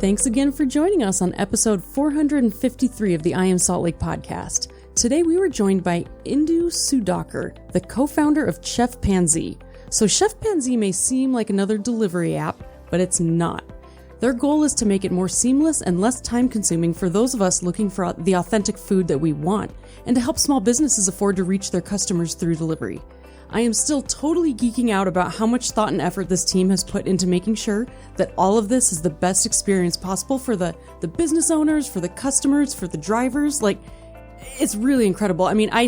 Thanks again for joining us on episode 453 of the I Am Salt Lake podcast. Today we were joined by Indu Sudhaker, the co-founder of Chef Pansy. So Chef Pansy may seem like another delivery app, but it's not. Their goal is to make it more seamless and less time-consuming for those of us looking for the authentic food that we want, and to help small businesses afford to reach their customers through delivery. I am still totally geeking out about how much thought and effort this team has put into making sure that all of this is the best experience possible for the business owners, for the customers, for the drivers. It's really incredible. I mean, I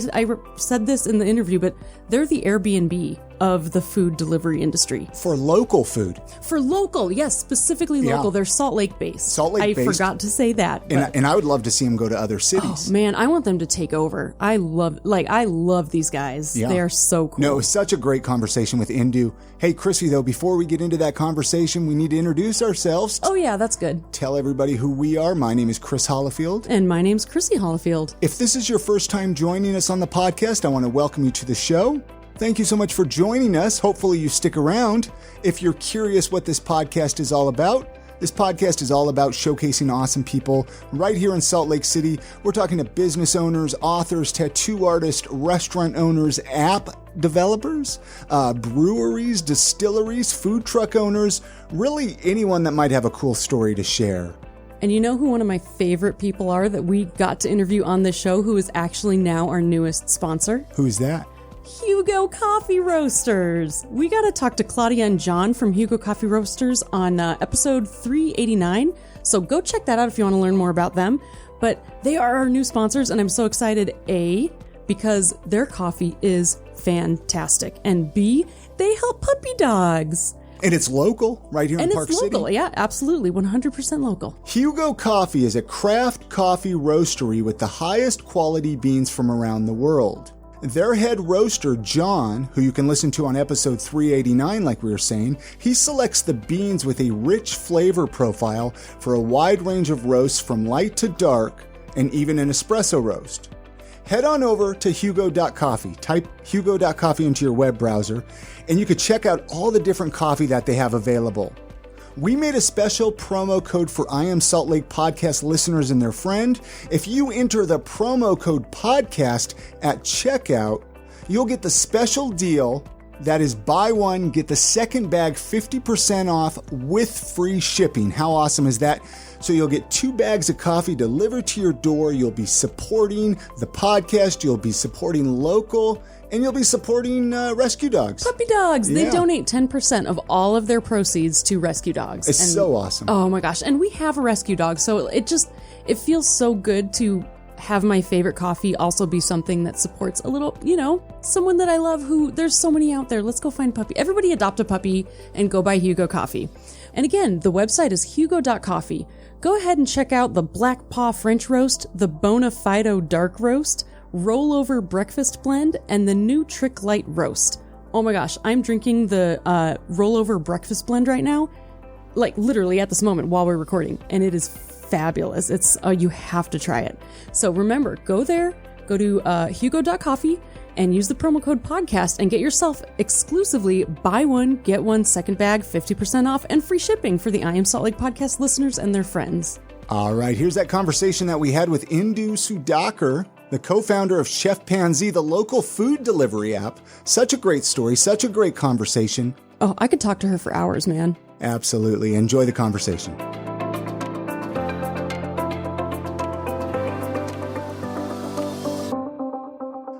said this in the interview, but they're the Airbnb of the food delivery industry. For local food. For local, yes, specifically local. Yeah. They're Salt Lake based. Salt Lake based. I forgot to say that. And I would love to see them go to other cities. Oh, man, I want them to take over. I love these guys. Yeah. They are so cool. No, it was such a great conversation with Indu. Hey, Chrissy, though, before we get into that conversation, we need to introduce ourselves. Oh, yeah, that's good. Tell everybody who we are. My name is Chris Hollifield. And my name's Chrissy Hollifield. If this is your first time joining us on the podcast, I want to welcome you to the show. Thank you so much for joining us. Hopefully you stick around. If you're curious what this podcast is all about, this podcast is all about showcasing awesome people right here in Salt Lake City. We're talking to business owners, authors, tattoo artists, restaurant owners, app developers, breweries, distilleries, food truck owners, really anyone that might have a cool story to share. And you know who one of my favorite people are that we got to interview on this show, who is actually now our newest sponsor? Who's that? Hugo Coffee Roasters. We got to talk to Claudia and John from Hugo Coffee Roasters on episode 389. So go check that out if you want to learn more about them. But they are our new sponsors, and I'm so excited, A, because their coffee is fantastic, and B, they help puppy dogs. And it's local, right here in Park City. And it's local, yeah, absolutely, 100% local. Hugo Coffee is a craft coffee roastery with the highest quality beans from around the world. Their head roaster, John, who you can listen to on episode 389, like we were saying, he selects the beans with a rich flavor profile for a wide range of roasts from light to dark, and even an espresso roast. Head on over to hugo.coffee. Type hugo.coffee into your web browser, and you can check out all the different coffee that they have available. We made a special promo code for I Am Salt Lake podcast listeners and their friend. If you enter the promo code podcast at checkout, you'll get the special deal that is buy one, get the second bag 50% off with free shipping. How awesome is that? So you'll get 2 bags of coffee delivered to your door. You'll be supporting the podcast. You'll be supporting local. And you'll be supporting rescue dogs. Puppy dogs. Yeah. They donate 10% of all of their proceeds to rescue dogs. It's so awesome. Oh my gosh. And we have a rescue dog. So it feels so good to have my favorite coffee also be something that supports a little, someone that I love who, there's so many out there. Let's go find a puppy. Everybody adopt a puppy and go buy Hugo Coffee. And again, the website is hugo.coffee. Go ahead and check out the Black Paw French Roast, the Bonafido Dark Roast, Rollover Breakfast Blend, and the new Trick Light Roast. Oh my gosh, I'm drinking the Rollover Breakfast Blend right now, like literally at this moment while we're recording, and it is fabulous. It's you have to try it. So remember, go there, go to hugo.coffee, and use the promo code podcast and get yourself exclusively buy one, get one second bag, 50% off, and free shipping for the I Am Salt Lake podcast listeners and their friends. All right, here's that conversation that we had with Indu Sudhaker, the co-founder of Chef Pansy, the local food delivery app. Such a great story, such a great conversation. Oh, I could talk to her for hours, man. Absolutely. Enjoy the conversation.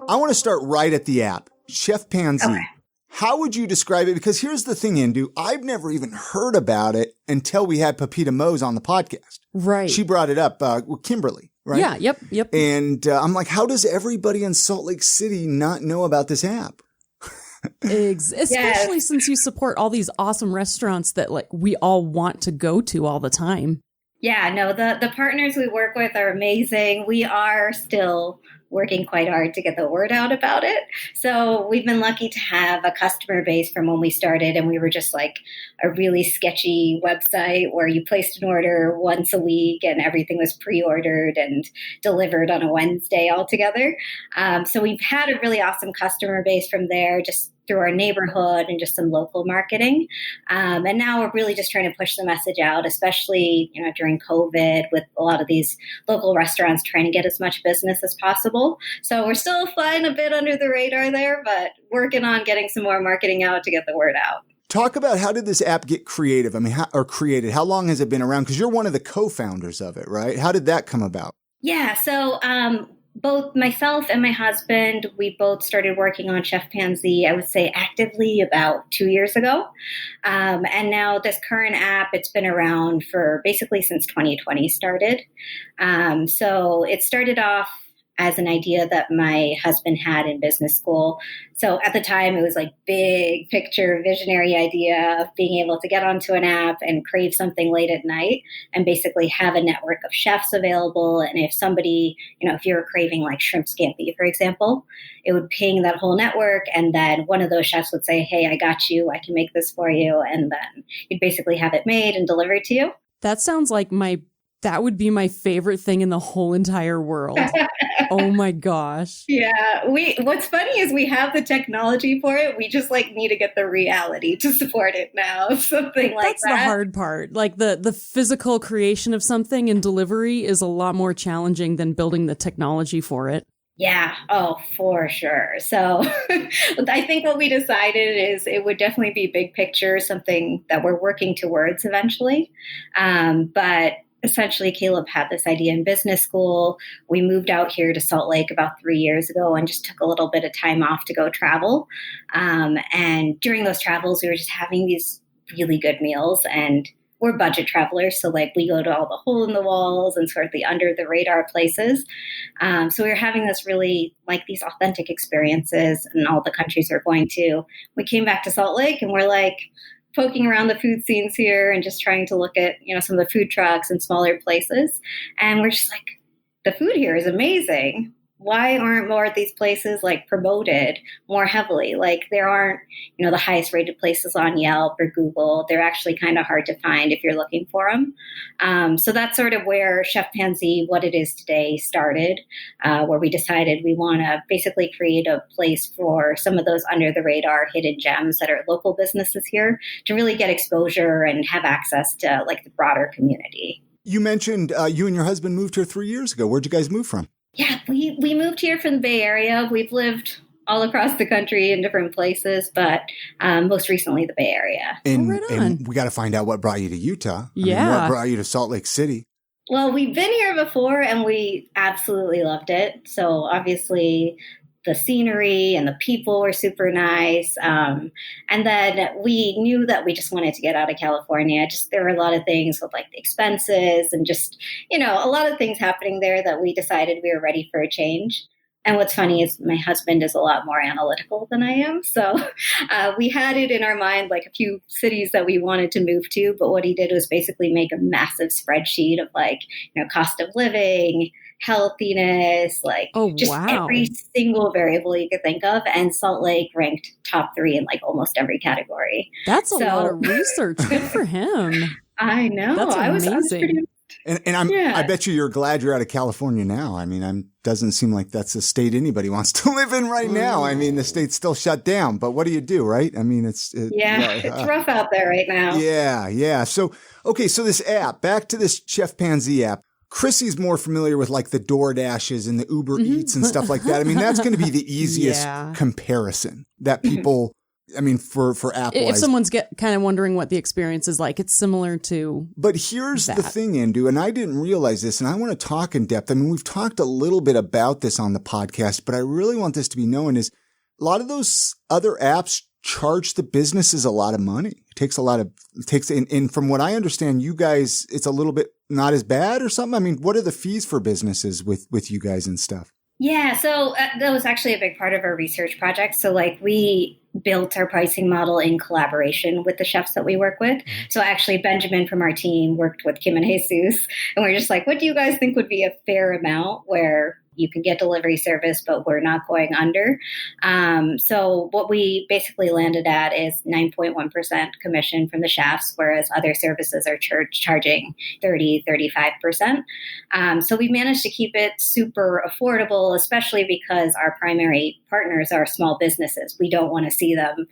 I want to start right at the app, Chef Pansy. Okay. How would you describe it? Because here's the thing, Indu. I've never even heard about it until we had Pepita Mose on the podcast. Right. She brought it up with Kimberly, right? Yeah, yep. And I'm like, how does everybody in Salt Lake City not know about this app? Especially since you support all these awesome restaurants that we all want to go to all the time. Yeah, no, the partners we work with are amazing. We are still working quite hard to get the word out about it. So we've been lucky to have a customer base from when we started, and we were just like a really sketchy website where you placed an order once a week and everything was pre-ordered and delivered on a Wednesday altogether. So we've had a really awesome customer base from there, just through our neighborhood and just some local marketing. And now we're really just trying to push the message out, especially, during COVID with a lot of these local restaurants trying to get as much business as possible. So we're still flying a bit under the radar there, but working on getting some more marketing out to get the word out. Talk about how did this app get creative? Created? How long has it been around? Because you're one of the co-founders of it, right? How did that come about? Yeah. So, both myself and my husband, we both started working on Chef Pansy, I would say actively about 2 years ago. And now this current app, it's been around for basically since 2020 started. So it started off as an idea that my husband had in business school. So at the time, it was like big picture, visionary idea of being able to get onto an app and crave something late at night and basically have a network of chefs available. And if somebody, if you're craving like shrimp scampi, for example, it would ping that whole network. And then one of those chefs would say, hey, I got you. I can make this for you. And then you'd basically have it made and delivered to you. That sounds like that would be my favorite thing in the whole entire world. Oh my gosh. Yeah. What's funny is we have the technology for it. We just need to get the reality to support it now. Something like That's the hard part. Like the physical creation of something and delivery is a lot more challenging than building the technology for it. Yeah. Oh, for sure. So I think what we decided is it would definitely be big picture, something that we're working towards eventually. But essentially, Caleb had this idea in business school. We moved out here to Salt Lake about 3 years ago and just took a little bit of time off to go travel. And during those travels, we were just having these really good meals, and we're budget travelers. So we go to all the hole in the walls and sort of the under the radar places. So we were having this really these authentic experiences in all the countries we're going to. We came back to Salt Lake and we're poking around the food scenes here and just trying to look at, some of the food trucks and smaller places. And we're just the food here is amazing. Why aren't more of these places promoted more heavily? There aren't, the highest rated places on Yelp or Google. They're actually kind of hard to find if you're looking for them. So that's sort of where Chef Pansy, what it is today, started, where we decided we want to basically create a place for some of those under the radar hidden gems that are local businesses here to really get exposure and have access to the broader community. You mentioned you and your husband moved here 3 years ago. Where'd you guys move from? Yeah, we moved here from the Bay Area. We've lived all across the country in different places, but most recently the Bay Area. And we got to find out what brought you to Utah. What brought you to Salt Lake City? Well, we've been here before and we absolutely loved it. So obviously the scenery and the people were super nice. And then we knew that we just wanted to get out of California. There were a lot of things with the expenses and just, a lot of things happening there that we decided we were ready for a change. And what's funny is my husband is a lot more analytical than I am. So we had it in our mind, a few cities that we wanted to move to. But what he did was basically make a massive spreadsheet of cost of living, healthiness, every single variable you could think of. And Salt Lake ranked top 3 in almost every category. That's a lot of research. Good for him. I know. That's amazing. I was pretty. I bet you're glad you're out of California now. Doesn't seem like that's a state anybody wants to live in right now. The state's still shut down, but what do you do, right? It's rough out there right now. Yeah. So this app, back to this Chef Pansy app. Chrissy's more familiar with the DoorDashes and the Uber Eats and stuff like that. That's going to be the easiest comparison that people, for Apple. If someone's kind of wondering what the experience is like, it's similar to. But here's the thing, Indu, and I didn't realize this, and I want to talk in depth. We've talked a little bit about this on the podcast, but I really want this to be known is a lot of those other apps charge the businesses a lot of money. And from what I understand, you guys, it's a little bit not as bad or something. What are the fees for businesses with you guys and stuff? Yeah, so that was actually a big part of our research project. So we built our pricing model in collaboration with the chefs that we work with. Mm-hmm. So actually Benjamin from our team worked with Kim and Jesus, and we're just what do you guys think would be a fair amount where you can get delivery service, but we're not going under. So what we basically landed at is 9.1% commission from the chefs, whereas other services are charging 30, 35%. So we managed to keep it super affordable, especially because our primary partners are small businesses. We don't want to see them,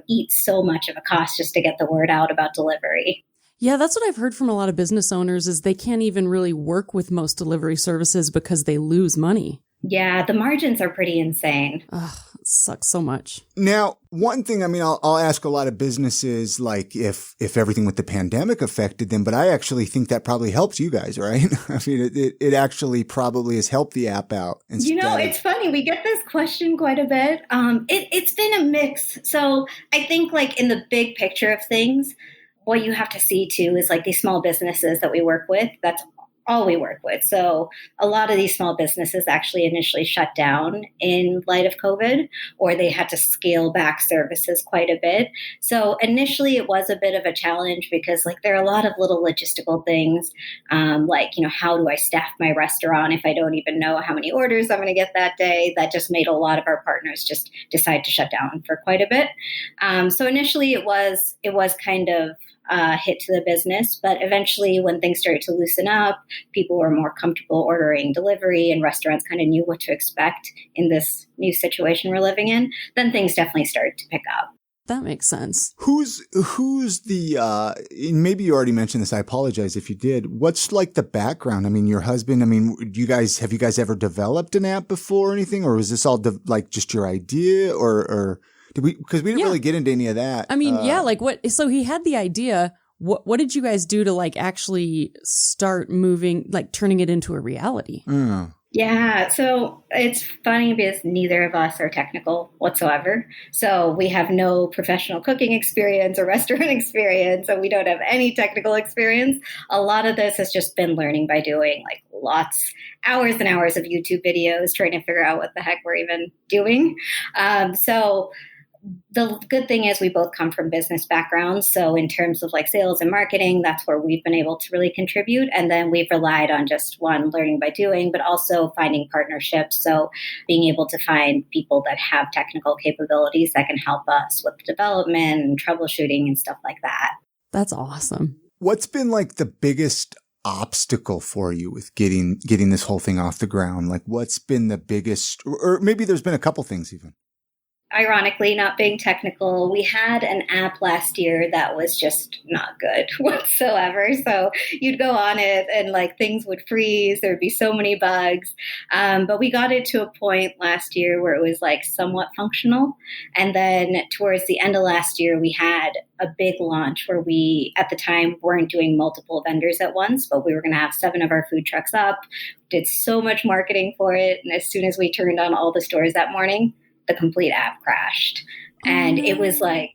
eat so much of a cost just to get the word out about delivery. Yeah, that's what I've heard from a lot of business owners is they can't even really work with most delivery services because they lose money. Yeah, the margins are pretty insane. Ugh, it sucks so much. Now, one thing, I'll ask a lot of businesses, like if everything with the pandemic affected them, but I actually think that probably helps you guys, right? It actually probably has helped the app out. It's funny. We get this question quite a bit. It's been a mix. So I think like in the big picture of things, what you have to see too is like these small businesses that we work with, that's all we work with. So a lot of these small businesses actually initially shut down in light of COVID, or they had to scale back services quite a bit. So initially it was a bit of a challenge because like there are a lot of little logistical things, how do I staff my restaurant if I don't even know how many orders I'm going to get that day? That just made a lot of our partners just decide to shut down for quite a bit. So initially it was kind of hit to the business, but eventually when things started to loosen up, people were more comfortable ordering delivery and restaurants kind of knew what to expect in this new situation we're living in, then things definitely started to pick up. That makes sense. Who's the, maybe you already mentioned this, I apologize if you did. What's like the background? Your husband, have you guys ever developed an app before or anything? Or was this all just your idea or because we didn't really get into any of that. So he had the idea. What did you guys do to like actually start moving, like turning it into a reality? Yeah, so it's funny because neither of us are technical whatsoever. So we have no professional cooking experience or restaurant experience, and we don't have any technical experience. A lot of this has just been learning by doing, like hours and hours of YouTube videos, trying to figure out what the heck we're even doing. So the good thing is we both come from business backgrounds. So in terms of like sales and marketing, that's where we've been able to really contribute. And then we've relied on just one, learning by doing, but also finding partnerships. So being able to find people that have technical capabilities that can help us with development and troubleshooting and stuff like that. That's awesome. What's been like the biggest obstacle for you with getting this whole thing off the ground? Like what's been the biggest, or maybe there's been a couple things even. Ironically, not being technical, we had an app last year that was just not good whatsoever. So you'd go on it and like things would freeze. There'd be so many bugs. But we got it to a point last year where it was like somewhat functional. And then towards the end of last year, we had a big launch where we, at the time, weren't doing multiple vendors at once, but we were going to have 7 of our food trucks up, did so much marketing for it. And as soon as we turned on all the stores that morning, the complete app crashed. And it was like,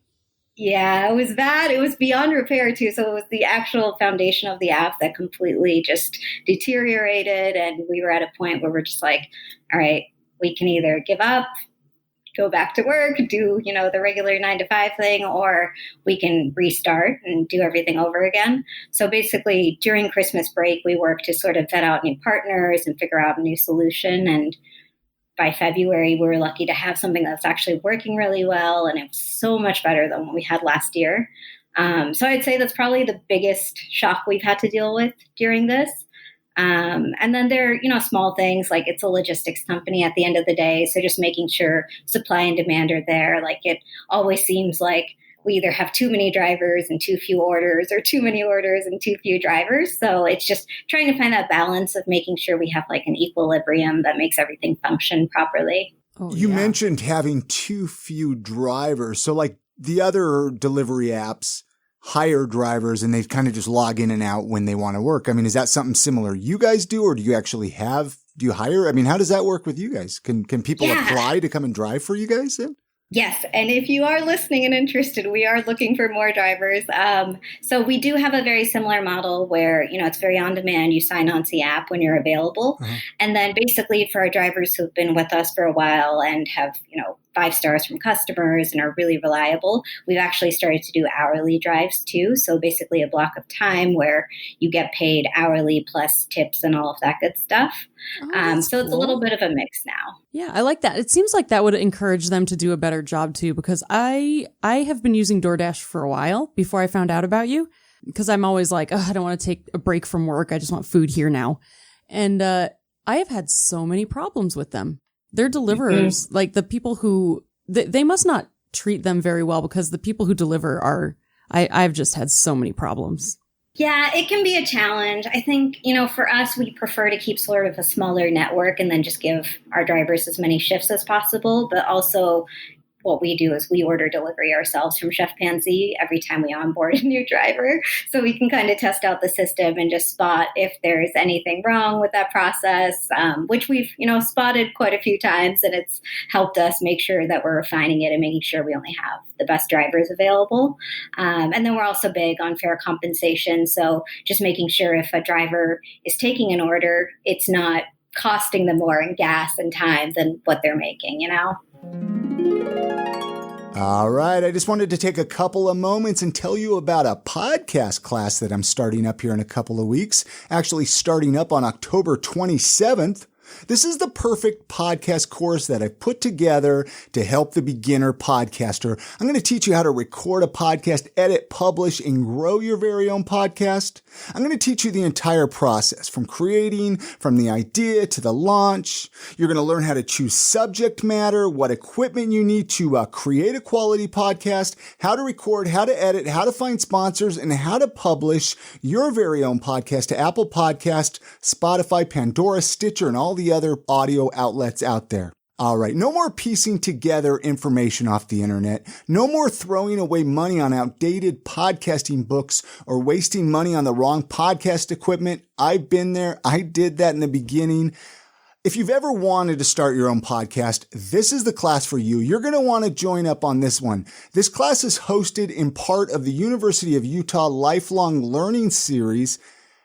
it was bad. It was beyond repair too. So it was the actual foundation of the app that completely just deteriorated. And we were at a point where we're just like, all right, we can either give up, go back to work, do, the regular 9 to 5 thing, or we can restart and do everything over again. So basically during Christmas break, we worked to sort of vet out new partners and figure out a new solution. And by February, we were lucky to have something that's actually working really well. And it was so much better than what we had last year. So I'd say that's probably the biggest shock we've had to deal with during this. And then there are, small things like it's a logistics company at the end of the day. So just making sure supply and demand are there. Like it always seems like we either have too many drivers and too few orders, or too many orders and too few drivers. So it's just trying to find that balance of making sure we have like an equilibrium that makes everything function properly. You mentioned having too few drivers. So like the other delivery apps hire drivers and they kind of just log in and out when they want to work. Is that something similar you guys do, or do you actually do you hire? How does that work with you guys? Can people apply to come and drive for you guys then? Yes. And if you are listening and interested, we are looking for more drivers. So we do have a very similar model where, it's very on demand. You sign on to the app when you're available. And then basically for our drivers who've been with us for a while and have, 5 stars from customers and are really reliable. We've actually started to do hourly drives too. So basically a block of time where you get paid hourly plus tips and all of that good stuff. So it's a little bit of a mix now. Yeah, I like that. It seems like that would encourage them to do a better job too, because I have been using DoorDash for a while before I found out about you, because I'm always like, oh, I don't want to take a break from work. I just want food here now. And I have had so many problems with them. Their deliverers, like the people who, they must not treat them very well, because the people who deliver are, I've just had so many problems. Yeah, it can be a challenge. I think, for us, we prefer to keep sort of a smaller network and then just give our drivers as many shifts as possible. But also what we do is we order delivery ourselves from Chef Pansy every time we onboard a new driver. So we can kind of test out the system and just spot if there's anything wrong with that process, which we've, spotted quite a few times. And it's helped us make sure that we're refining it and making sure we only have the best drivers available. And then we're also big on fair compensation. So just making sure if a driver is taking an order, it's not costing them more in gas and time than what they're making, All right. I just wanted to take a couple of moments and tell you about a podcast class that I'm starting up here in a couple of weeks, actually starting up on October 27th. This is the perfect podcast course that I've put together to help the beginner podcaster. I'm going to teach you how to record a podcast, edit, publish, and grow your very own podcast. I'm going to teach you the entire process from creating, from the idea to the launch. You're going to learn how to choose subject matter, what equipment you need to create a quality podcast, how to record, how to edit, how to find sponsors, and how to publish your very own podcast to Apple Podcast, Spotify, Pandora, Stitcher, and all the other audio outlets out there. All right. No more piecing together information off the internet. No more throwing away money on outdated podcasting books or wasting money on the wrong podcast equipment. I've been there. I did that in the beginning. If you've ever wanted to start your own podcast, this is the class for you. You're going to want to join up on this one. This class is hosted in part of the University of Utah Lifelong Learning Series.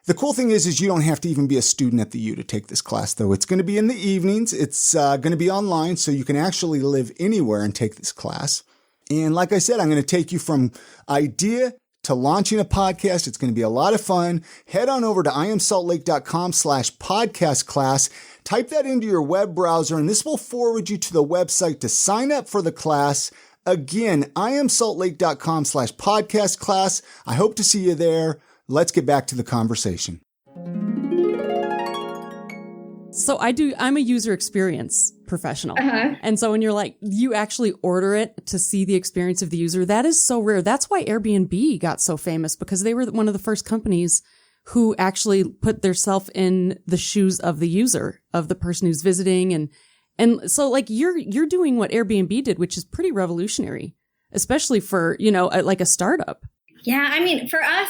The cool thing is you don't have to even be a student at the U to take this class, though. It's going to be in the evenings. It's going to be online, so you can actually live anywhere and take this class. And like I said, I'm going to take you from idea to launching a podcast. It's going to be a lot of fun. Head on over to iamsaltlake.com/podcast class. Type that into your web browser, and this will forward you to the website to sign up for the class. Again, iamsaltlake.com/podcast class. I hope to see you there. Let's get back to the conversation. So I'm a user experience professional. And so when you're like, you actually order it to see the experience of the user, that is so rare. That's why Airbnb got so famous, because they were one of the first companies who actually put themselves in the shoes of the user, of the person who's visiting. And so like you're doing what Airbnb did, which is pretty revolutionary, especially for, like a startup. Yeah, for us,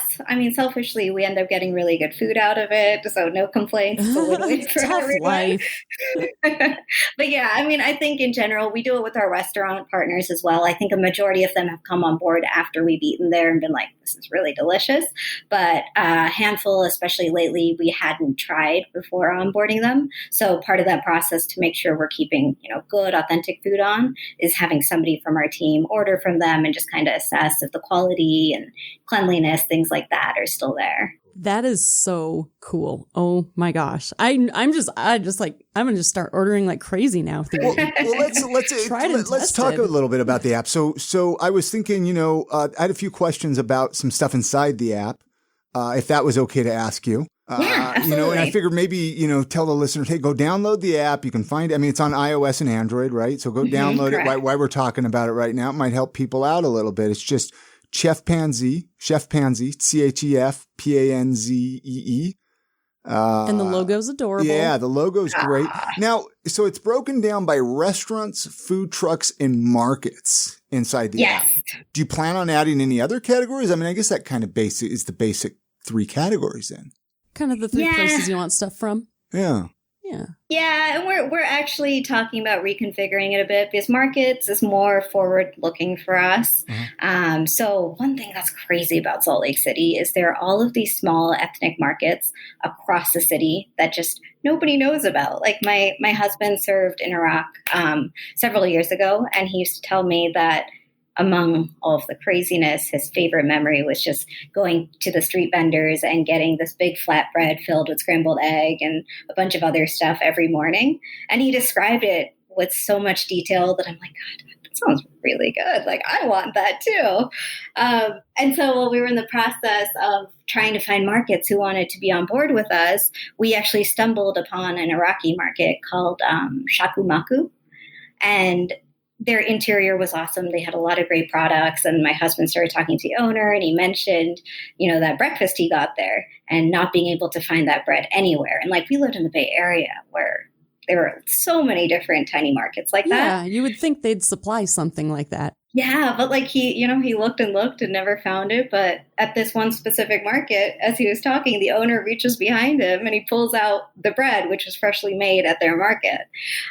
selfishly, we end up getting really good food out of it, so no complaints. It's a win-win for everyone. But yeah, I think in general, we do it with our restaurant partners as well. I think a majority of them have come on board after we've eaten there and been like, this is really delicious. But a handful, especially lately, we hadn't tried before onboarding them. So part of that process to make sure we're keeping, good, authentic food on is having somebody from our team order from them and just kind of assess if the quality and cleanliness, things like that are still there. That is so cool. Oh my gosh. I'm going to start ordering like crazy now. Well, let's talk a little bit about the app. So I was thinking, I had a few questions about some stuff inside the app, if that was okay to ask you. Yeah, absolutely. And I figured maybe, tell the listeners, hey, go download the app. You can find it. It's on iOS and Android, right? So go download it while we're talking about it right now. It might help people out a little bit. It's just Chef Pansy, ChefPanzee. And the logo's adorable. Yeah, the logo's great. Now, so it's broken down by restaurants, food trucks, and markets inside the app. Do you plan on adding any other categories? I guess that kind of is the basic 3 categories then. Kind of the 3 places you want stuff from. Yeah. Yeah. Yeah, and we're actually talking about reconfiguring it a bit because markets is more forward looking for us. So one thing that's crazy about Salt Lake City is there are all of these small ethnic markets across the city that just nobody knows about. Like my husband served in Iraq several years ago, and he used to tell me that among all of the craziness, his favorite memory was just going to the street vendors and getting this big flatbread filled with scrambled egg and a bunch of other stuff every morning. And he described it with so much detail that I'm like, God, that sounds really good. Like, I want that too. And so while we were in the process of trying to find markets who wanted to be on board with us, we actually stumbled upon an Iraqi market called Shakumaku. And their interior was awesome. They had a lot of great products. And my husband started talking to the owner, and he mentioned, that breakfast he got there and not being able to find that bread anywhere. And like, we lived in the Bay Area where there were so many different tiny markets like that. Yeah, you would think they'd supply something like that. Yeah, but like he looked and looked and never found it. But at this one specific market, as he was talking, the owner reaches behind him and he pulls out the bread, which was freshly made at their market.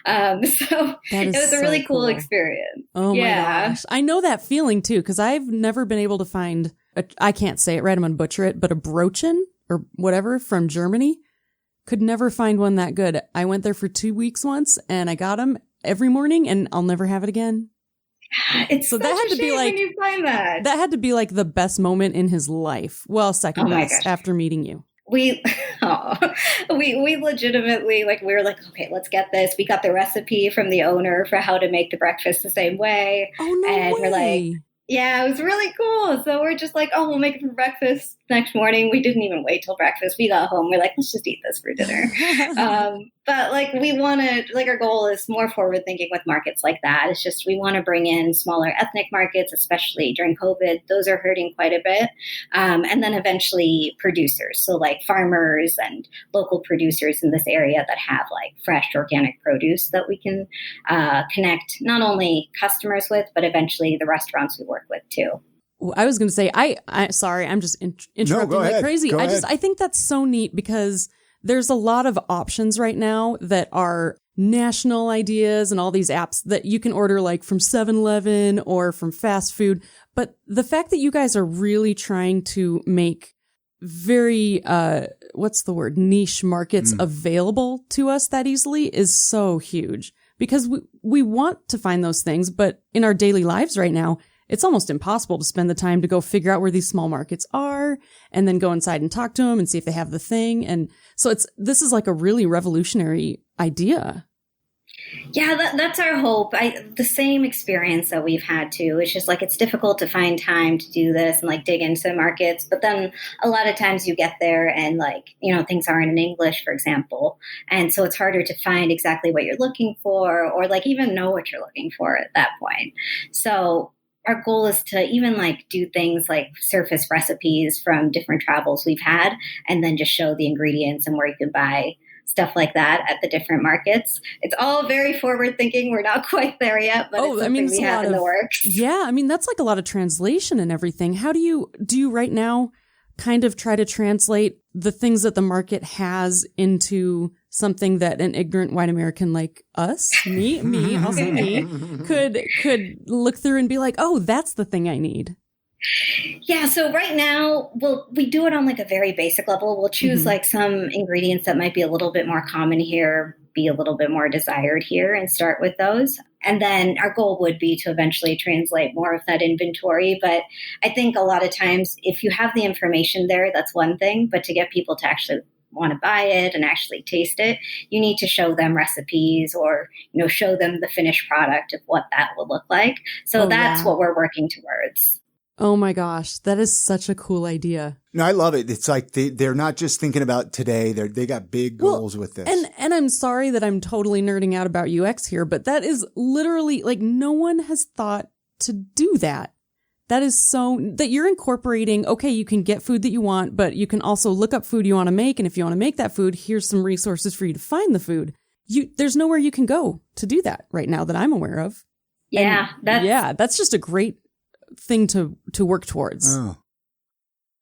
So it was a really cool experience. Oh my gosh. I know that feeling too, because I've never been able to find, I can't say it right, I'm going to butcher it, but a Brötchen or whatever from Germany. Could never find one that good. I went there for 2 weeks once and I got them every morning and I'll never have it again. It's so that had to be like when you find that had to be like the best moment in his life. Well, second best after meeting you. We legitimately we were like, okay, let's get this. We got the recipe from the owner for how to make the breakfast the same way. Oh no way. We're like, yeah, it was really cool. So we're just like, oh, we'll make it for breakfast next morning. We didn't even wait till breakfast. We got home. We're like, let's just eat this for dinner. But we want to, our goal is more forward thinking with markets like that. It's just, we want to bring in smaller ethnic markets, especially during COVID. Those are hurting quite a bit. And then eventually producers. So farmers and local producers in this area that have fresh organic produce that we can connect not only customers with, but eventually the restaurants we work with too. I was going to say, I sorry, I'm just interrupting like crazy. I think that's so neat because there's a lot of options right now that are national ideas and all these apps that you can order from 7-Eleven or from fast food. But the fact that you guys are really trying to make very, niche markets available to us that easily is so huge because we want to find those things. But in our daily lives right now, it's almost impossible to spend the time to go figure out where these small markets are and then go inside and talk to them and see if they have the thing. And so this is a really revolutionary idea. Yeah, that's our hope. The same experience that we've had too. It's just it's difficult to find time to do this and dig into markets. But then a lot of times you get there and things aren't in English, for example. And so it's harder to find exactly what you're looking for or even know what you're looking for at that point. So our goal is to even do things like surface recipes from different travels we've had and then just show the ingredients and where you can buy stuff like that at the different markets. It's all very forward thinking. We're not quite there yet, but it's something we have in the works. Yeah. That's a lot of translation and everything. How do you right now kind of try to translate the things that the market has into something that an ignorant white American like us, also me, could look through and be like, oh, that's the thing I need. Yeah. So right now, we do it on a very basic level. We'll choose some ingredients that might be a little bit more common here, be a little bit more desired here and start with those. And then our goal would be to eventually translate more of that inventory. But I think a lot of times if you have the information there, that's one thing. But to get people to actually want to buy it and actually taste it, you need to show them recipes or, show them the finished product of what that will look like. So that's what we're working towards. Oh my gosh, that is such a cool idea. No, I love it. It's they're not just thinking about today. They got big goals with this. And I'm sorry that I'm totally nerding out about UX here, but that is literally no one has thought to do that. That is that you're incorporating, okay, you can get food that you want, but you can also look up food you want to make. And if you want to make that food, here's some resources for you to find the food. There's nowhere you can go to do that right now that I'm aware of. Yeah. That's just a great thing to work towards. Oh.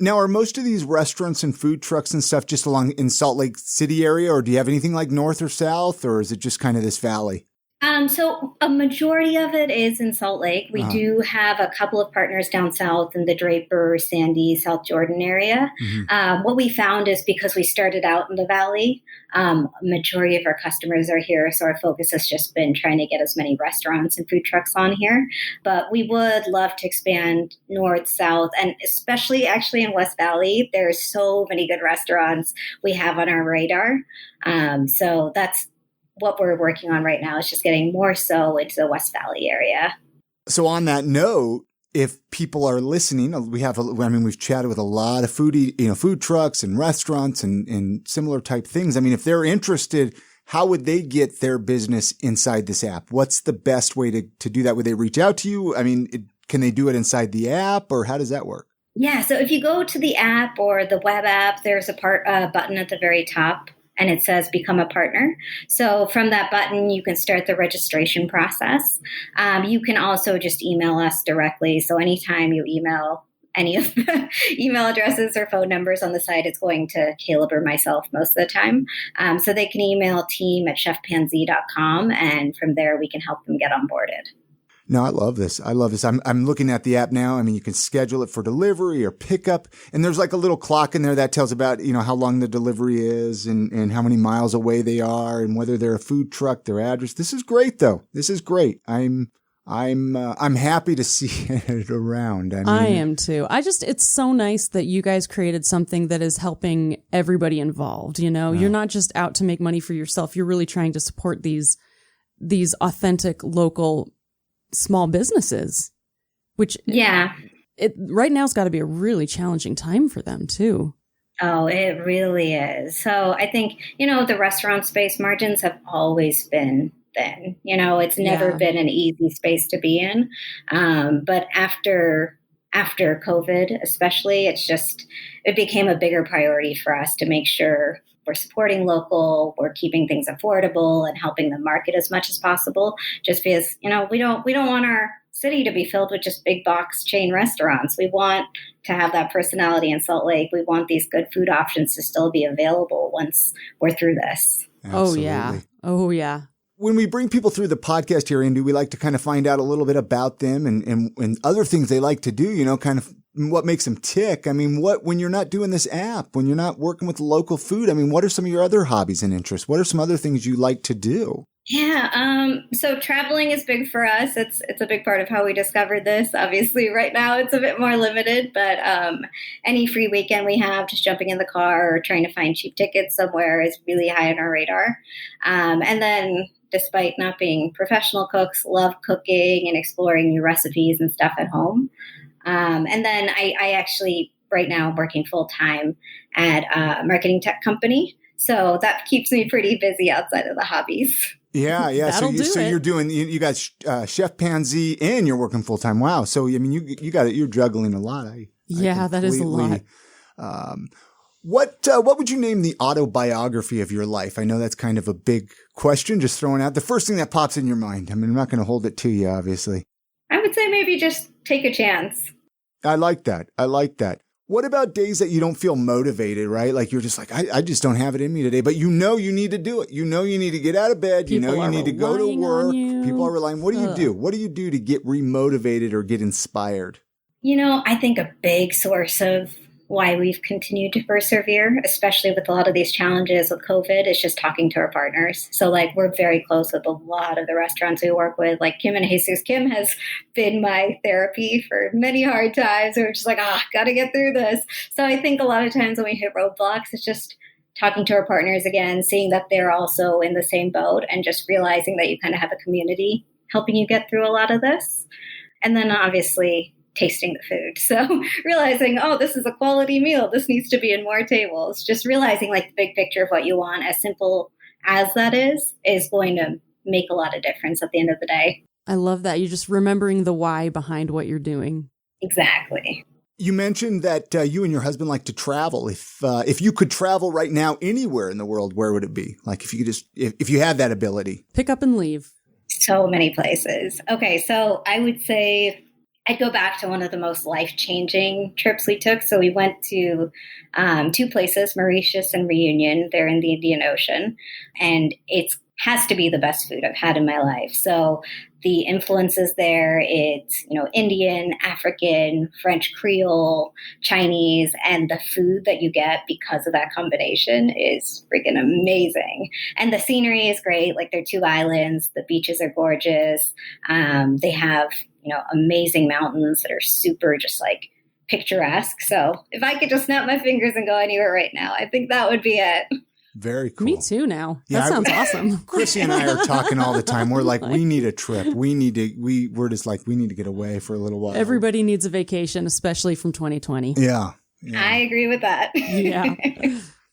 Now, are most of these restaurants and food trucks and stuff just along in Salt Lake City area, or do you have anything like north or south, or is it just kind of this valley? So a majority of it is in Salt Lake. We do have a couple of partners down south in the Draper, Sandy, South Jordan area. What we found is because we started out in the valley, majority of our customers are here. So our focus has just been trying to get as many restaurants and food trucks on here. But we would love to expand north, south, and especially actually in West Valley. There's so many good restaurants we have on our radar. So that's what we're working on right now, is just getting more so into the West Valley area. So on that note, if people are listening, we've chatted with a lot of food trucks and restaurants and similar type things. I mean, if they're interested, how would they get their business inside this app? What's the best way to do that? Would they reach out to you? I mean, can they do it inside the app, or how does that work? Yeah. So if you go to the app or the web app, there's a button at the very top, and it says become a partner. So from that button, you can start the registration process. You can also just email us directly. So anytime you email any of the email addresses or phone numbers on the site, it's going to Caleb or myself most of the time. So they can email team@chefpansy.com, and from there we can help them get onboarded. No, I love this. I'm looking at the app now. I mean, you can schedule it for delivery or pickup, and there's like a little clock in there that tells about, how long the delivery is and how many miles away they are and whether they're a food truck, their address. This is great though. This is great. I'm happy to see it around. I am too. It's so nice that you guys created something that is helping everybody involved. You're not just out to make money for yourself. You're really trying to support these authentic local small businesses, which right now has got to be a really challenging time for them too. Oh, it really is. So I think, the restaurant space margins have always been thin. It's never been an easy space to be in. But after COVID, especially, it became a bigger priority for us to make sure we're supporting local, we're keeping things affordable and helping the market as much as possible, just because, we don't want our city to be filled with just big box chain restaurants. We want to have that personality in Salt Lake. We want these good food options to still be available once we're through this. Absolutely. Oh, yeah. When we bring people through the podcast here, Indu, we like to kind of find out a little bit about them and other things they like to do, kind of what makes them tick. I mean, when you're not doing this app, when you're not working with local food, I mean, what are some of your other hobbies and interests? What are some other things you like to do? Yeah. So traveling is big for us. It's a big part of how we discovered this. Obviously right now it's a bit more limited, but, any free weekend we have, just jumping in the car or trying to find cheap tickets somewhere is really high on our radar. And then despite not being professional cooks, love cooking and exploring new recipes and stuff at home. And then I actually right now am working full time at a marketing tech company. So that keeps me pretty busy outside of the hobbies. Yeah. So you're doing, you got Chef Pansy and you're working full time. Wow. So, I mean, you got it. You're juggling a lot. That is a lot. What would you name the autobiography of your life? I know that's kind of a big question, just throwing out the first thing that pops in your mind. I mean, I'm not going to hold it to you, obviously. I would say maybe just take a chance. I like that. What about days that you don't feel motivated, right? Like you're just like, I just don't have it in me today, but you need to do it. You need to get out of bed. You need to go to work. People are relying. What do you do? What do you do to get remotivated or get inspired? I think a big source of why we've continued to persevere, especially with a lot of these challenges with COVID, is just talking to our partners. So we're very close with a lot of the restaurants we work with, like Kim and Jesus. Kim has been my therapy for many hard times. We're just got to get through this. So I think a lot of times when we hit roadblocks, it's just talking to our partners again, seeing that they're also in the same boat and just realizing that you kind of have a community helping you get through a lot of this. And then obviously tasting the food. So realizing, this is a quality meal. This needs to be in more tables. Just realizing the big picture of what you want, as simple as that is going to make a lot of difference at the end of the day. I love that. You're just remembering the why behind what you're doing. Exactly. You mentioned that you and your husband like to travel. If you could travel right now anywhere in the world, where would it be? Like if you could if you had that ability. Pick up and leave. So many places. Okay. So I would say I'd go back to one of the most life-changing trips we took. So we went to 2 places, Mauritius and Reunion. They're in the Indian Ocean. And it's has to be the best food I've had in my life. So the influences there, it's, Indian, African, French Creole, Chinese, and the food that you get because of that combination is freaking amazing. And the scenery is great. Like, they're 2 islands. The beaches are gorgeous. They have, amazing mountains that are super just like picturesque. So if I could just snap my fingers and go anywhere right now, I think that would be it. Very cool. Me too now. That sounds awesome. Chrissy and I are talking all the time. We're like, we need a trip. We're just like, we need to get away for a little while. Everybody needs a vacation, especially from 2020. Yeah. I agree with that. Yeah.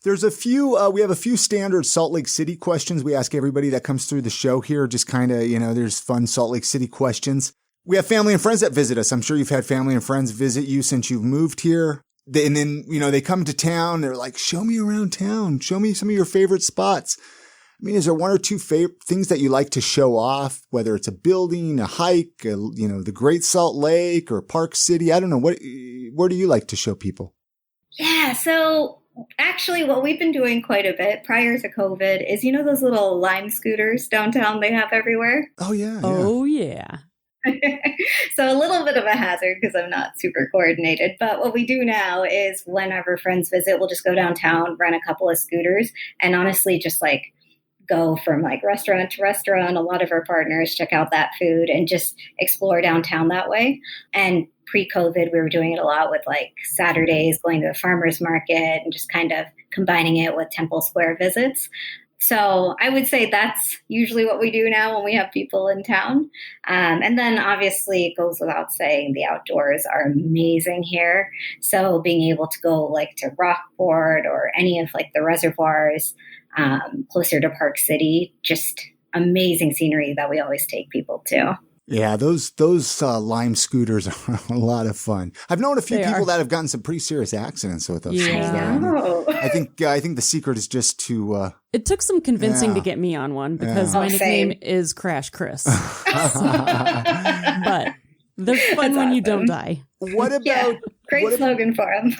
There's we have a few standard Salt Lake City questions we ask everybody that comes through the show here. Just kind of, there's fun Salt Lake City questions. We have family and friends that visit us. I'm sure you've had family and friends visit you since you've moved here. And then, they come to town. They're like, show me around town. Show me some of your favorite spots. I mean, is there 1 or 2 things that you like to show off, whether it's a building, a hike, the Great Salt Lake or Park City? I don't know. Where do you like to show people? Yeah. So actually what we've been doing quite a bit prior to COVID is, those little Lime scooters downtown they have everywhere? Oh, yeah. Oh, yeah. So a little bit of a hazard because I'm not super coordinated. But what we do now is whenever friends visit, we'll just go downtown, rent a couple of scooters, and honestly just like go from like restaurant to restaurant. A lot of our partners check out that food and just explore downtown that way. And pre-COVID, we were doing it a lot with like Saturdays, going to the farmer's market and just kind of combining it with Temple Square visits. So I would say that's usually what we do now when we have people in town. And then obviously it goes without saying, the outdoors are amazing here. So being able to go like to Rockport or any of like the reservoirs closer to Park City, just amazing scenery that we always take people to. Yeah, those Lime scooters are a lot of fun. I've known a few people that have gotten some pretty serious accidents with those. Yeah. I I think the secret is just to. It took some convincing to get me on one because my nickname is Crash Chris. But they're fun when you don't die. What about great slogan for them?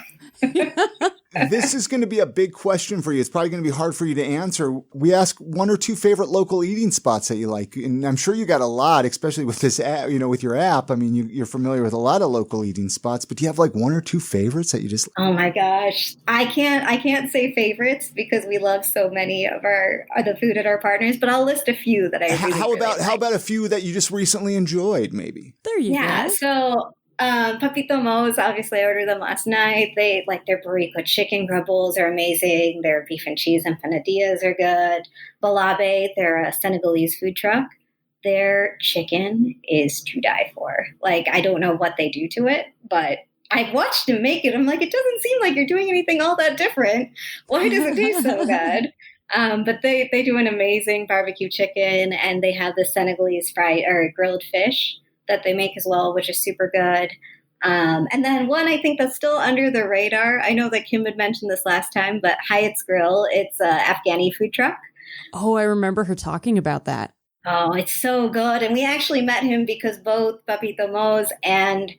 This is going to be a big question for you. It's probably going to be hard for you to answer. We ask 1 or 2 favorite local eating spots that you like. And I'm sure you got a lot, especially with this app, with your app. I mean, you're familiar with a lot of local eating spots, but do you have like 1 or 2 favorites that you just... Oh my gosh. I can't say favorites because we love so many of the food at our partners, but I'll list a few that I really How like. about a few that you just recently enjoyed, maybe? There you go. Yeah, so Papito Mo's, obviously I ordered them last night. They like their burrito chicken grub bowls are amazing. Their beef and cheese empanadillas are good. Balabe, they're a Senegalese food truck. Their chicken is to die for. Like, I don't know what they do to it, but I've watched them make it. I'm like, it doesn't seem like you're doing anything all that different. Why does it taste so good? But they do an amazing barbecue chicken, and they have the Senegalese fried or grilled fish that they make as well, which is super good. And then one I think that's still under the radar. I know that Kim had mentioned this last time, but Hyatt's Grill, it's a Afghani food truck. Oh, I remember her talking about that. Oh, it's so good. And we actually met him because both Papito Mo's and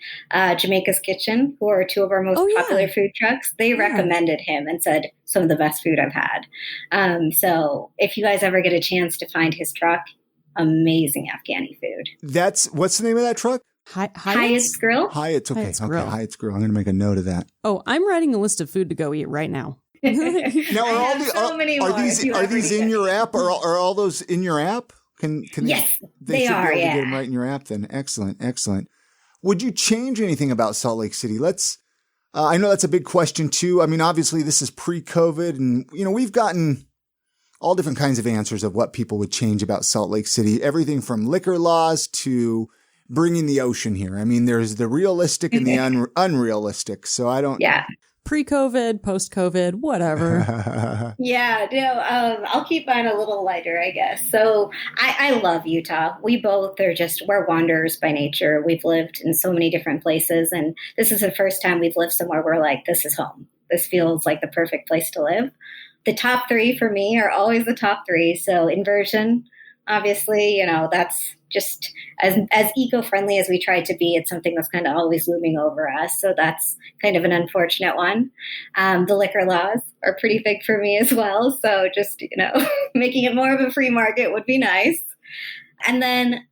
Jamaica's Kitchen, who are 2 of our most popular food trucks, they recommended him and said some of the best food I've had. So if you guys ever get a chance to find his truck, amazing Afghani food. What's the name of that truck? Hyatt's Grill. Hyatt's, okay. Hyatt's Grill. Hyatt's Grill. I'm going to make a note of that. Oh, I'm writing a list of food to go eat right now. Now, are these in your app? Are all those in your app? Yes, they are. Be able to get them right in your app then. Excellent. Would you change anything about Salt Lake City? I know that's a big question too. I mean, obviously this is pre-COVID, and we've gotten all different kinds of answers of what people would change about Salt Lake City. Everything from liquor laws to bringing the ocean here. I mean, there's the realistic and the unrealistic. So I don't. Yeah. Pre-COVID, post-COVID, whatever. I'll keep mine a little lighter, I guess. So I love Utah. We both we're wanderers by nature. We've lived in so many different places, and this is the first time we've lived somewhere we're like, this is home. This feels like the perfect place to live. The top 3 for me are always the top 3. So Inversion, obviously, that's just as eco-friendly as we try to be, it's something that's kind of always looming over us. So that's kind of an unfortunate one. The liquor laws are pretty big for me as well. So just, making it more of a free market would be nice. And then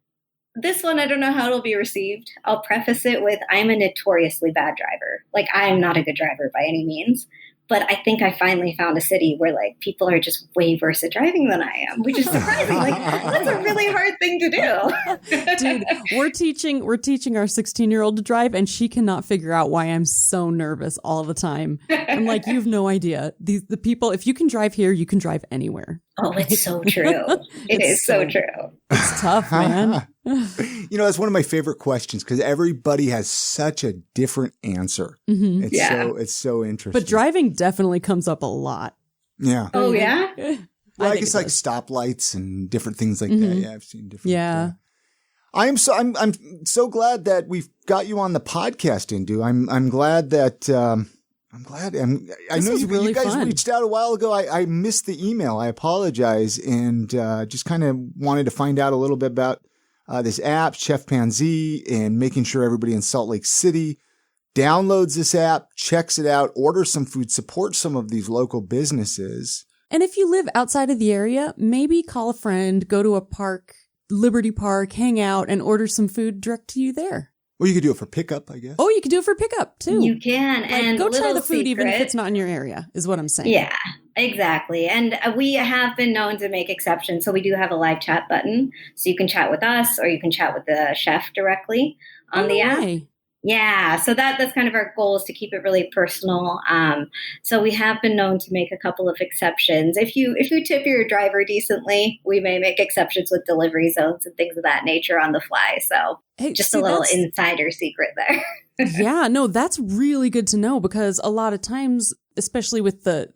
this one, I don't know how it'll be received. I'll preface it with, I'm a notoriously bad driver. Like, I'm not a good driver by any means. But I think I finally found a city where like people are just way worse at driving than I am, which is surprising. Like, that's a really hard thing to do. Dude, we're teaching our 16-year-old to drive, and she cannot figure out why I'm so nervous all the time. I'm like, you have no idea. The people, if you can drive here, you can drive anywhere. Oh, it's so true. It is so true. It's tough, man. That's one of my favorite questions because everybody has such a different answer. Mm-hmm. It's so interesting. But driving definitely comes up a lot. Yeah. Oh, yeah? Well, I guess like stoplights and different things like that. Yeah, I've seen different. Yeah. I'm so glad that we've got you on the podcast, Indu. I'm glad that I know you guys fun. reached out a while ago. I missed the email. I apologize, and just kind of wanted to find out a little bit about this app, Chef Pansy, and making sure everybody in Salt Lake City downloads this app, checks it out, orders some food, supports some of these local businesses. And if you live outside of the area, maybe call a friend, go to a park, Liberty Park, hang out, and order some food direct to you there. Well, you could do it for pickup, I guess. Oh, you could do it for pickup, too. You can. Like, and go try the food secret, even if it's not in your area, is what I'm saying. Yeah, exactly. And we have been known to make exceptions. So we do have a live chat button. So you can chat with us or you can chat with the chef directly on the app. Yeah, so that's kind of our goal, is to keep it really personal. So we have been known to make a couple of exceptions. If you tip your driver decently, we may make exceptions with delivery zones and things of that nature on the fly. So just a little insider secret there. Yeah, no, that's really good to know, because a lot of times, especially with the,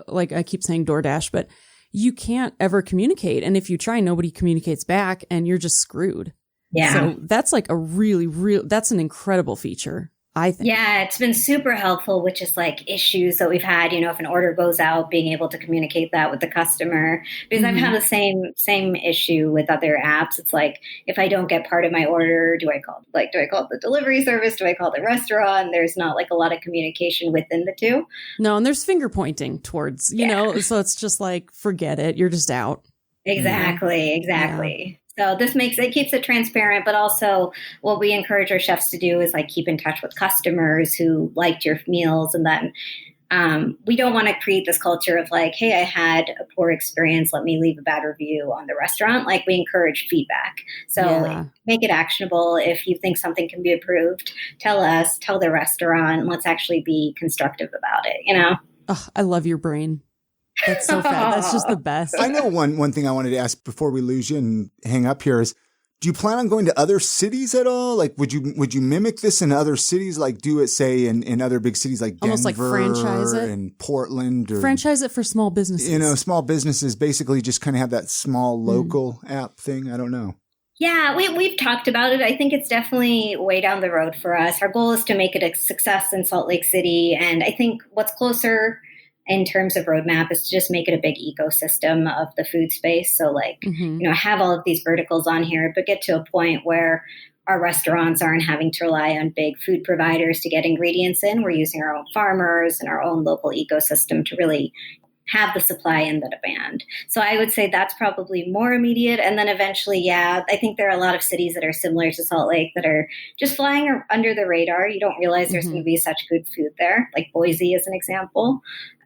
like I keep saying DoorDash, but you can't ever communicate. And if you try, nobody communicates back and you're just screwed. Yeah. So that's like that's an incredible feature, I think. Yeah, it's been super helpful with just like issues that we've had, if an order goes out, being able to communicate that with the customer. Because I've had the same issue with other apps. It's like, if I don't get part of my order, do I call the delivery service? Do I call the restaurant? There's not like a lot of communication within the two. No, and there's finger pointing towards, so it's just like, forget it. You're just out. Exactly. Yeah. So this keeps it transparent, but also what we encourage our chefs to do is like keep in touch with customers who liked your meals. And then we don't want to create this culture of like, hey, I had a poor experience, let me leave a bad review on the restaurant. Like, we encourage feedback. So make it actionable. If you think something can be improved, tell us, tell the restaurant, let's actually be constructive about it, Oh, I love your brain. That's so fat. That's just the best. I know one thing I wanted to ask before we lose you and hang up here is, do you plan on going to other cities at all? Like, would you mimic this in other cities? Like, do it, say, in other big cities like almost Denver, like franchise it, and Portland, or franchise it for small businesses. Small businesses basically just kind of have that small local app thing. I don't know. Yeah, we've talked about it. I think it's definitely way down the road for us. Our goal is to make it a success in Salt Lake City, and I think what's closer in terms of roadmap is to just make it a big ecosystem of the food space. So like, have all of these verticals on here, but get to a point where our restaurants aren't having to rely on big food providers to get ingredients in. We're using our own farmers and our own local ecosystem to really have the supply and the demand. So I would say that's probably more immediate. And then eventually, I think there are a lot of cities that are similar to Salt Lake that are just flying under the radar. You don't realize there's going to be such good food there, like Boise is an example.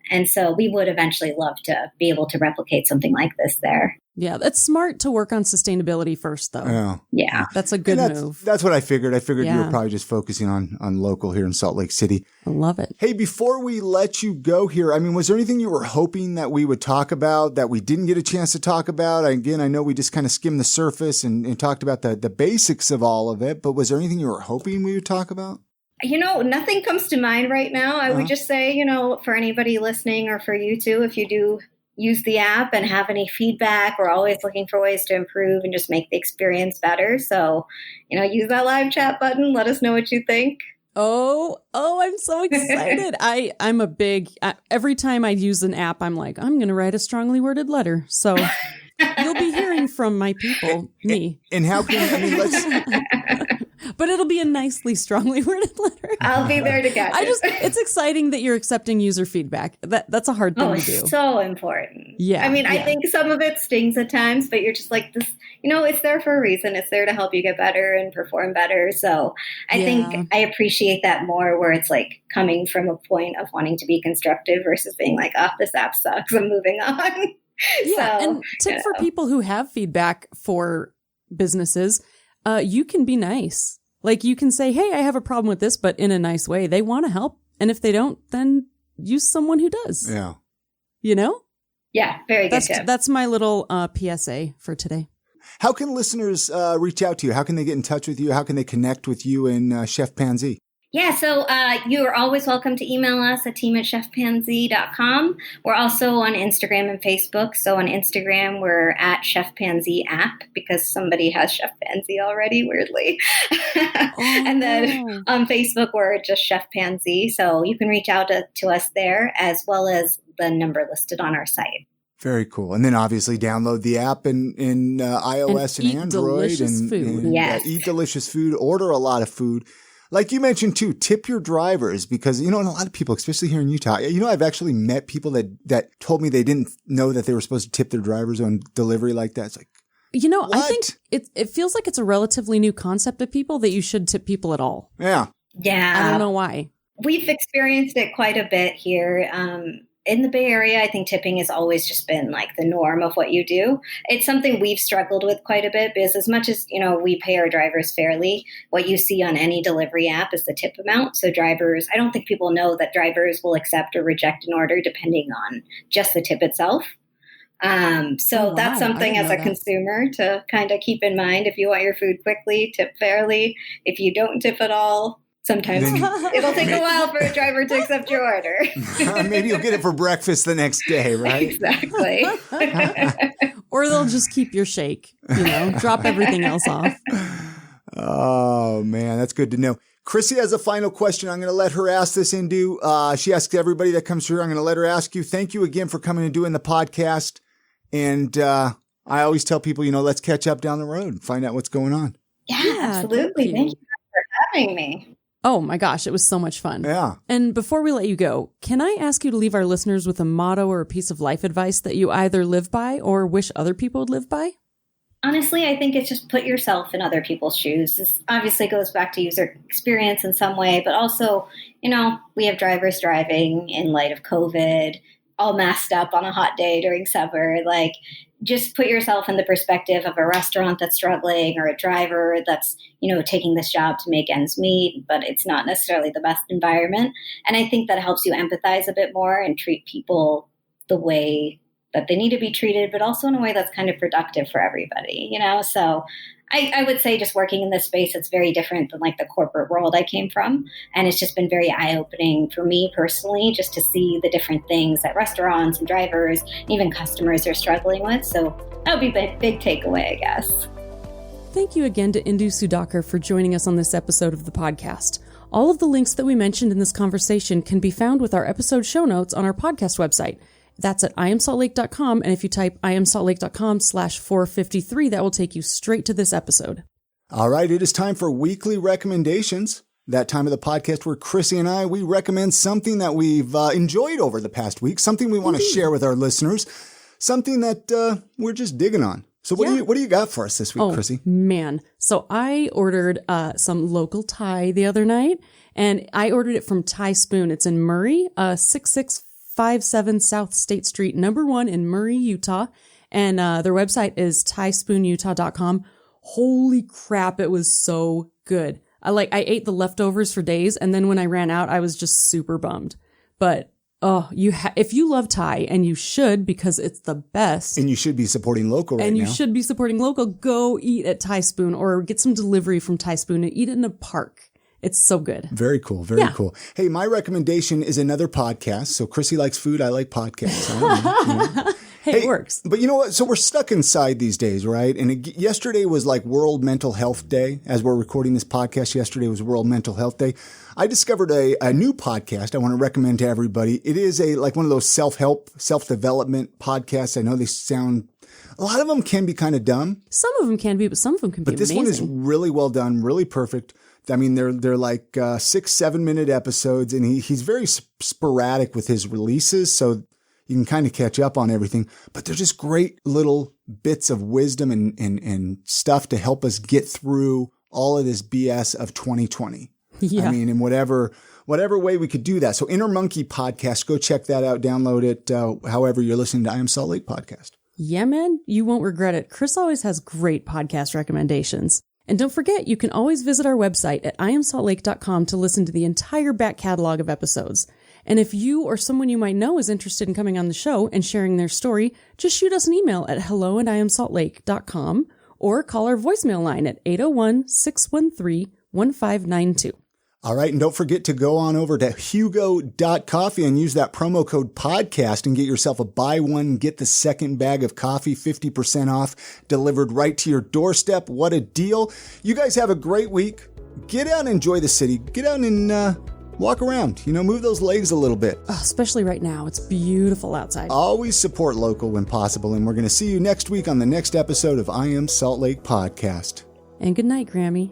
And so we would eventually love to be able to replicate something like this there. Yeah, it's smart to work on sustainability first, though. Yeah. That's a good move. That's what I figured. I figured you were probably just focusing on local here in Salt Lake City. I love it. Hey, before we let you go here, I mean, was there anything you were hoping that we would talk about that we didn't get a chance to talk about? Again, I know we just kind of skimmed the surface and talked about the basics of all of it, but was there anything you were hoping we would talk about? Nothing comes to mind right now. I would just say, for anybody listening or for you too, if you do use the app and have any feedback, we're always looking for ways to improve and just make the experience better. So, use that live chat button. Let us know what you think. Oh, I'm so excited. I'm a big, every time I use an app, I'm like, I'm going to write a strongly worded letter. So you'll be hearing ordering from my people, me. And how can, I mean, let's... But it'll be a nicely, strongly worded letter. I'll be there to catch it. It's exciting that you're accepting user feedback. That's a hard thing to do. So important. Yeah. I mean, I think some of it stings at times, but you're just like this, it's there for a reason. It's there to help you get better and perform better. So I think I appreciate that more, where it's like coming from a point of wanting to be constructive versus being like, oh, this app sucks, I'm moving on. Yeah. And tip for people who have feedback for businesses, you can be nice. Like you can say, hey, I have a problem with this, but in a nice way. They want to help. And if they don't, then use someone who does. Yeah. Yeah, very good tip. That's my little PSA for today. How can listeners reach out to you? How can they get in touch with you? How can they connect with you and Chef Pansy? Yeah, so you are always welcome to email us at team@chefpansy.com. We're also on Instagram and Facebook. So on Instagram, we're at Chef Pansy app because somebody has Chef Pansy already, weirdly. And then on Facebook, we're just Chef Pansy. So you can reach out to us there, as well as the number listed on our site. Very cool. And then obviously download the app in iOS and Android. Delicious food. Yes. Eat delicious food. Order a lot of food. Like you mentioned too, tip your drivers because, and a lot of people, especially here in Utah, I've actually met people that told me they didn't know that they were supposed to tip their drivers on delivery like that. It's like, what? I think it feels like it's a relatively new concept to people that you should tip people at all. Yeah. Yeah. I don't know why. We've experienced it quite a bit here. In the Bay Area, I think tipping has always just been like the norm of what you do. It's something we've struggled with quite a bit because as much as, we pay our drivers fairly, what you see on any delivery app is the tip amount. So drivers, I don't think people know that drivers will accept or reject an order depending on just the tip itself. So that's something as a consumer to kind of keep in mind. If you want your food quickly, tip fairly. If you don't tip at all, sometimes it'll take a while for a driver to accept your order. Maybe you'll get it for breakfast the next day, right? Exactly. Or they'll just keep your shake, drop everything else off. Oh, man, that's good to know. Chrissy has a final question. I'm going to let her ask this, Indu. She asks everybody that comes through. I'm going to let her ask you. Thank you again for coming and doing the podcast. And I always tell people, let's catch up down the road and find out what's going on. Yeah, absolutely. Thank you for having me. Oh my gosh, it was so much fun. Yeah. And before we let you go, can I ask you to leave our listeners with a motto or a piece of life advice that you either live by or wish other people would live by? Honestly, I think it's just put yourself in other people's shoes. This obviously goes back to user experience in some way, but also, we have drivers driving in light of COVID, all masked up on a hot day during summer. Like, just put yourself in the perspective of a restaurant that's struggling or a driver that's, taking this job to make ends meet, but it's not necessarily the best environment. And I think that helps you empathize a bit more and treat people the way that they need to be treated, but also in a way that's kind of productive for everybody, So I would say just working in this space, it's very different than like the corporate world I came from. And it's just been very eye-opening for me personally, just to see the different things that restaurants and drivers, and even customers are struggling with. So that would be a big takeaway, I guess. Thank you again to Indu Sudhaker for joining us on this episode of the podcast. All of the links that we mentioned in this conversation can be found with our episode show notes on our podcast website. That's at iamsaltlake.com. And if you type iamsaltlake.com/453, that will take you straight to this episode. All right. It is time for weekly recommendations. That time of the podcast where Chrissy and we recommend something that we've enjoyed over the past week, something we want to share with our listeners, something that we're just digging on. So what do you got for us this week, Chrissy? Man. So I ordered some local Thai the other night, and I ordered it from Thai Spoon. It's in Murray, 6657 South State Street, number 1 in Murray, Utah. And their website is thaispoonutah.com. Holy crap, it was so good. I ate the leftovers for days, and then when I ran out, I was just super bummed. But if you love Thai, and you should because it's the best, and you should be supporting local and you should be supporting local, go eat at Thai Spoon or get some delivery from Thai Spoon and eat it in a park. It's so good. Very cool. Very cool. Hey, my recommendation is another podcast. So Chrissy likes food. I like podcasts. Hey, it works. But you know what? So we're stuck inside these days, right? And yesterday was like World Mental Health Day. As we're recording this podcast, yesterday was World Mental Health Day. I discovered a new podcast I want to recommend to everybody. It is like one of those self-help, self-development podcasts. I know they sound A lot of them can be kind of dumb. Some of them can be, but some of them can be But this amazing. one is really well done, really perfect. I mean, they're like 6-7 minute episodes, and he's very sporadic with his releases, so you can kind of catch up on everything. But they're just great little bits of wisdom and stuff to help us get through all of this BS of 2020. Yeah. I mean, in whatever way we could do that. So Inner Monkey Podcast, go check that out, download it, however you're listening to I Am Salt Lake Podcast. Yeah, man, you won't regret it. Chris always has great podcast recommendations. And don't forget, you can always visit our website at iamsaltlake.com to listen to the entire back catalog of episodes. And if you or someone you might know is interested in coming on the show and sharing their story, just shoot us an email at hello@iamsaltlake.com or call our voicemail line at 801-613-1592. All right. And don't forget to go on over to hugo.coffee and use that promo code podcast and get yourself a buy one, get the second bag of coffee, 50% off, delivered right to your doorstep. What a deal. You guys have a great week. Get out and enjoy the city. Get out and walk around. Move those legs a little bit. Oh, especially right now. It's beautiful outside. Always support local when possible. And we're going to see you next week on the next episode of I Am Salt Lake Podcast. And good night, Grammy.